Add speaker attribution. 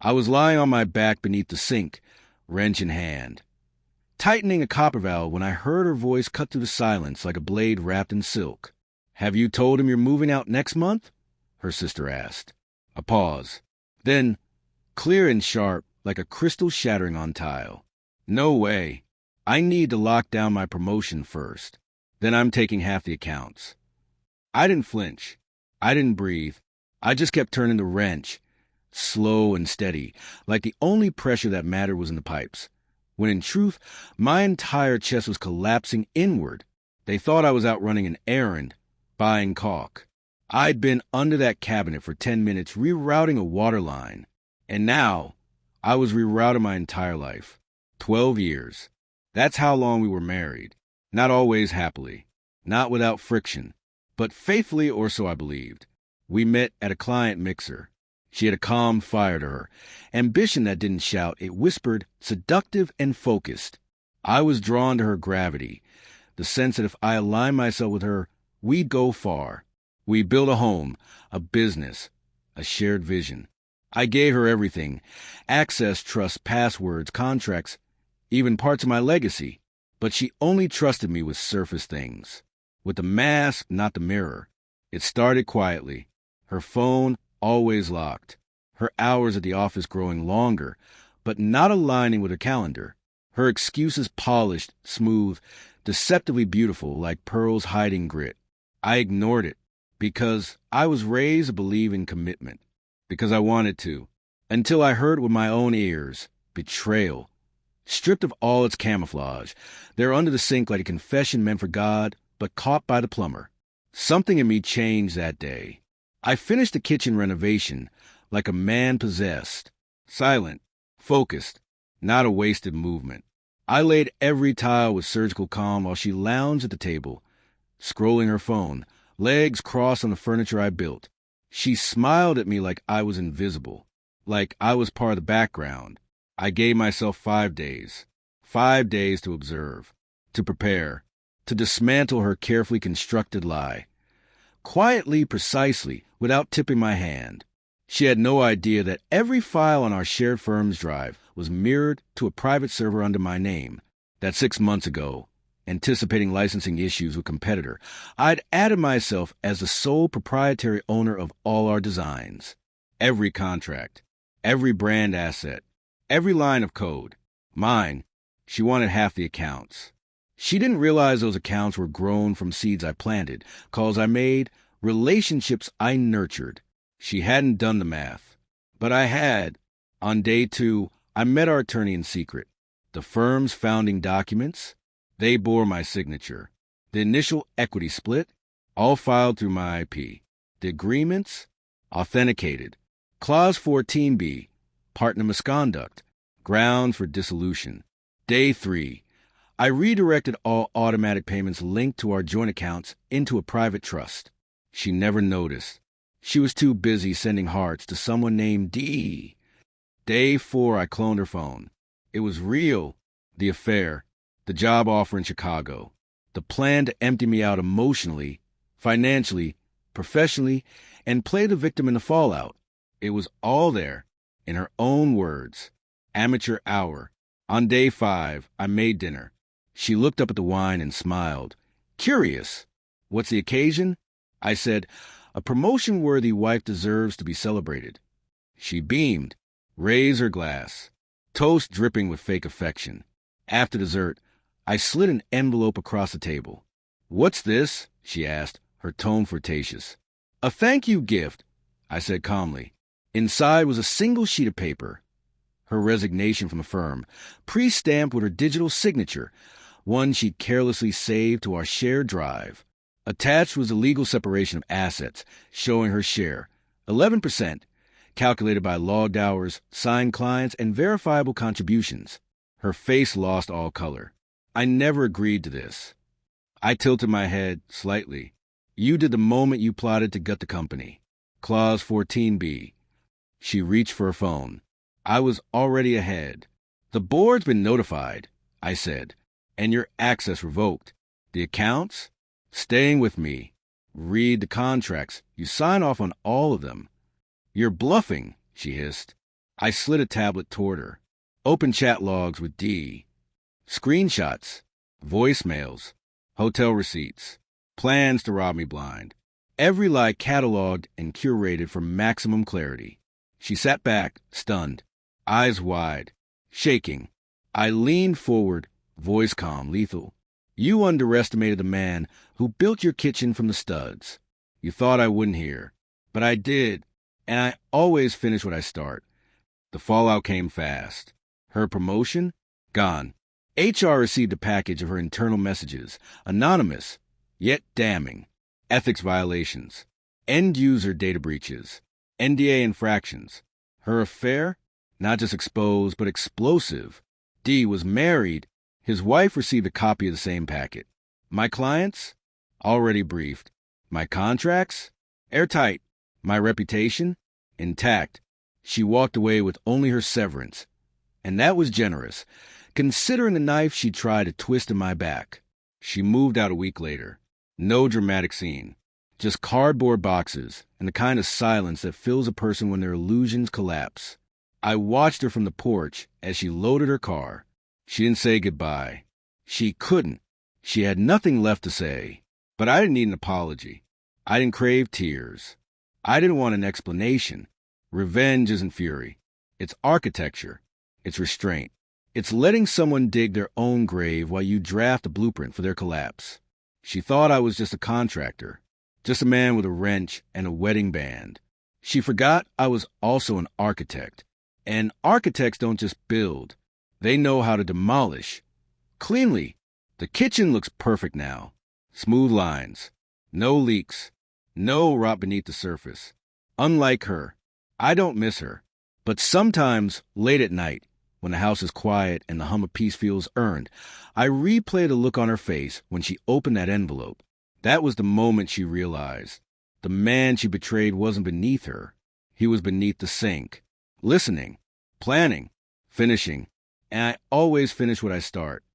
Speaker 1: I was lying on my back beneath the sink, wrench in hand, tightening a copper valve when I heard her voice cut through the silence like a blade wrapped in silk. "Have you told him you're moving out next month?" her sister asked. A pause. Then, clear and sharp, like a crystal shattering on tile. "No way. I need to lock down my promotion first. Then I'm taking half the accounts." I didn't flinch. I didn't breathe. I just kept turning the wrench, slow and steady, like the only pressure that mattered was in the pipes, when in truth, my entire chest was collapsing inward. They thought I was out running an errand, buying caulk. I'd been under that cabinet for 10 minutes rerouting a water line, and now I was rerouting my entire life. 12 years. That's how long we were married. Not always happily, not without friction, but faithfully, or so I believed. We met at a client mixer. She had a calm fire to her, ambition that didn't shout, it whispered, seductive and focused. I was drawn to her gravity, the sense that if I aligned myself with her, we'd go far. We built a home, a business, a shared vision. I gave her everything: access, trust, passwords, contracts, even parts of my legacy. But she only trusted me with surface things, with the mask, not the mirror. It started quietly. Her phone always locked. Her hours at the office growing longer, but not aligning with her calendar. Her excuses polished, smooth, deceptively beautiful, like pearls hiding grit. I ignored it, because I was raised to believe in commitment, because I wanted to, until I heard with my own ears, betrayal. Stripped of all its camouflage, there under the sink like a confession meant for God, but caught by the plumber. Something in me changed that day. I finished the kitchen renovation like a man possessed, silent, focused, not a wasted movement. I laid every tile with surgical calm while she lounged at the table, scrolling her phone, legs crossed on the furniture I built. She smiled at me like I was invisible, like I was part of the background. I gave myself 5 days. 5 days to observe, to prepare, to dismantle her carefully constructed lie. Quietly, precisely, without tipping my hand. She had no idea that every file on our shared firm's drive was mirrored to a private server under my name. That 6 months ago, anticipating licensing issues with competitor, I'd added myself as the sole proprietary owner of all our designs. Every contract, every brand asset, every line of code. Mine. She wanted half the accounts. She didn't realize those accounts were grown from seeds I planted, calls I made, relationships I nurtured. She hadn't done the math. But I had. On day 2, I met our attorney in secret. The firm's founding documents, they bore my signature. The initial equity split, all filed through my IP. The agreements, authenticated. Clause 14B, partner misconduct, grounds for dissolution. Day 3, I redirected all automatic payments linked to our joint accounts into a private trust. She never noticed. She was too busy sending hearts to someone named D. Day 4, I cloned her phone. It was real. The affair, the job offer in Chicago, the plan to empty me out emotionally, financially, professionally, and play the victim in the fallout. It was all there, in her own words. Amateur hour. On day 5, I made dinner. She looked up at the wine and smiled. Curious. What's the occasion? I said, a promotion-worthy wife deserves to be celebrated. She beamed, raised her glass, toast dripping with fake affection. After dessert, I slid an envelope across the table. What's this? She asked, her tone flirtatious. A thank you gift, I said calmly. Inside was a single sheet of paper. Her resignation from the firm, pre-stamped with her digital signature, one she'd carelessly saved to our shared drive. Attached was a legal separation of assets, showing her share, 11%, calculated by logged hours, signed clients, and verifiable contributions. Her face lost all color. I never agreed to this. I tilted my head slightly. You did the moment you plotted to gut the company. Clause 14B. She reached for her phone. I was already ahead. The board's been notified, I said, and your access revoked. The accounts? Staying with me. Read the contracts. You sign off on all of them. You're bluffing, she hissed. I slid a tablet toward her. Open chat logs with D. Screenshots. Voicemails. Hotel receipts. Plans to rob me blind. Every lie cataloged and curated for maximum clarity. She sat back, stunned, eyes wide, shaking. I leaned forward, voice calm, lethal. You underestimated the man who built your kitchen from the studs. You thought I wouldn't hear, but I did, and I always finish what I start. The fallout came fast. Her promotion? Gone. HR received a package of her internal messages, anonymous, yet damning. Ethics violations, end-user data breaches, NDA infractions. Her affair? Not just exposed, but explosive. D was married. His wife received a copy of the same packet. My clients? Already briefed. My contracts? Airtight. My reputation? Intact. She walked away with only her severance. And that was generous, considering the knife she tried to twist in my back. She moved out a week later. No dramatic scene. Just cardboard boxes and the kind of silence that fills a person when their illusions collapse. I watched her from the porch as she loaded her car. She didn't say goodbye. She couldn't. She had nothing left to say. But I didn't need an apology. I didn't crave tears. I didn't want an explanation. Revenge isn't fury. It's architecture. It's restraint. It's letting someone dig their own grave while you draft a blueprint for their collapse. She thought I was just a contractor, just a man with a wrench and a wedding band. She forgot I was also an architect. And architects don't just build. They know how to demolish. Cleanly. The kitchen looks perfect now. Smooth lines. No leaks. No rot beneath the surface. Unlike her. I don't miss her. But sometimes, late at night, when the house is quiet and the hum of peace feels earned, I replay the look on her face when she opened that envelope. That was the moment she realized. The man she betrayed wasn't beneath her. He was beneath the sink. Listening. Planning. Finishing. And I always finish what I start.